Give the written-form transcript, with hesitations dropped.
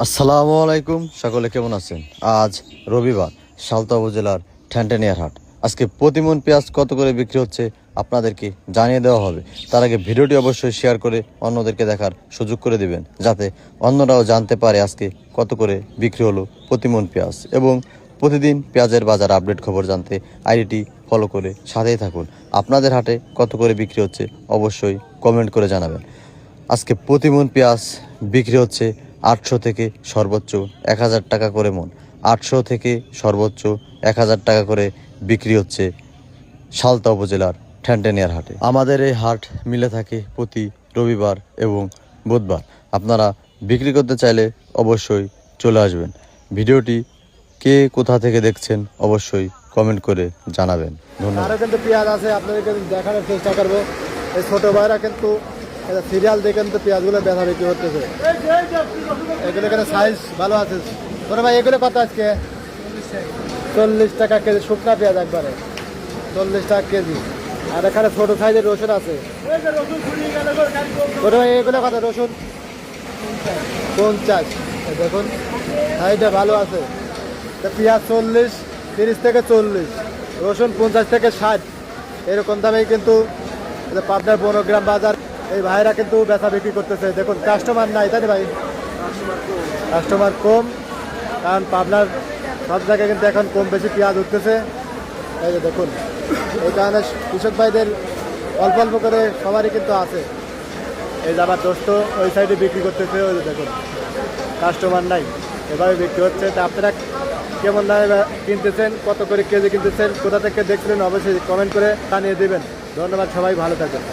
আসসালামু আলাইকুম, সকলে কেমন আছেন? আজ রবিবার, সালতা উপজেলার ঠ্যানটানিয়ার হাট। আজকে প্রতিমন পেঁয়াজ কত করে বিক্রি হচ্ছে আপনাদেরকে জানিয়ে দেওয়া হবে। তার আগে ভিডিওটি অবশ্যই শেয়ার করে অন্যদেরকে দেখার সুযোগ করে দিবেন, যাতে অন্যরাও জানতে পারে আজকে কত করে বিক্রি হলো প্রতিমন পেঁয়াজ। এবং প্রতিদিন পেঁয়াজের বাজার আপডেট খবর জানতে আইডিটি ফলো করে সাথেই থাকুন। আপনাদের হাটে কত করে বিক্রি হচ্ছে অবশ্যই কমেন্ট করে জানাবেন। আজকে প্রতিমন পেঁয়াজ বিক্রি হচ্ছে 800 থেকে সর্বোচ্চ 1000 টাকা করে মন। 800 থেকে সর্বোচ্চ 1000 টাকা করে বিক্রি হচ্ছে সালতা উপজেলার ঠ্যানটানিয়ার হাটে। আমাদের এই হাট মিলে থাকে প্রতি রবিবার এবং বুধবার। আপনারা বিক্রি করতে চাইলে অবশ্যই চলে আসবেন। ভিডিওটি কে কোথা থেকে দেখছেন অবশ্যই কমেন্ট করে জানাবেন। ধন্যবাদ। আরও কিন্তু পেঁয়াজ আছে, আপনাদেরকে দেখানোর চেষ্টা করবো। এই ছোটো ভাইরা কিন্তু সিরিয়াল দিয়ে কিন্তু পেঁয়াজগুলো ব্যথা বিক্রি করতেছে। এগুলো এখানে সাইজ ভালো আছে। ছোটো ভাই এগুলো কত আজকে? 40 টাকা কেজি শুকনা পেঁয়াজ, একবারে 40 টাকা কেজি। আর এখানে ছোটো সাইজের রসুন আছে। ছোটো ভাই এগুলো কত? রসুন 50। দেখুন সাইজটা ভালো আছে। পেঁয়াজ 40, 30 থেকে 40, রসুন 50 থেকে 60, এরকম দামেই কিন্তু পাবনার 15 গ্রাম বাজার। এই ভাইরা কিন্তু বেচা বিক্রি করতেছে। দেখুন কাস্টমার নাই, তাই না ভাই? কাস্টমার কম, কারণ পাবনার সব জায়গায় কিন্তু এখন কম বেশি পেঁয়াজ উঠতেছে। এই যে দেখুন, এই কারণে কৃষক ভাইদের অল্প অল্প করে সবারই কিন্তু আছে। এই যে আবার দোস্ত ওই সাইডে বিক্রি করতেছে। ওই যে দেখুন কাস্টমার নাই, এভাবে বিক্রি হচ্ছে। তা আপনারা কেমন দামে কিনতেছেন, কত করে কেজি কিনতেছেন, কোথা থেকে দেখছিলেন অবশ্যই কমেন্ট করে জানিয়ে দেবেন। ধন্যবাদ, সবাই ভালো থাকবেন।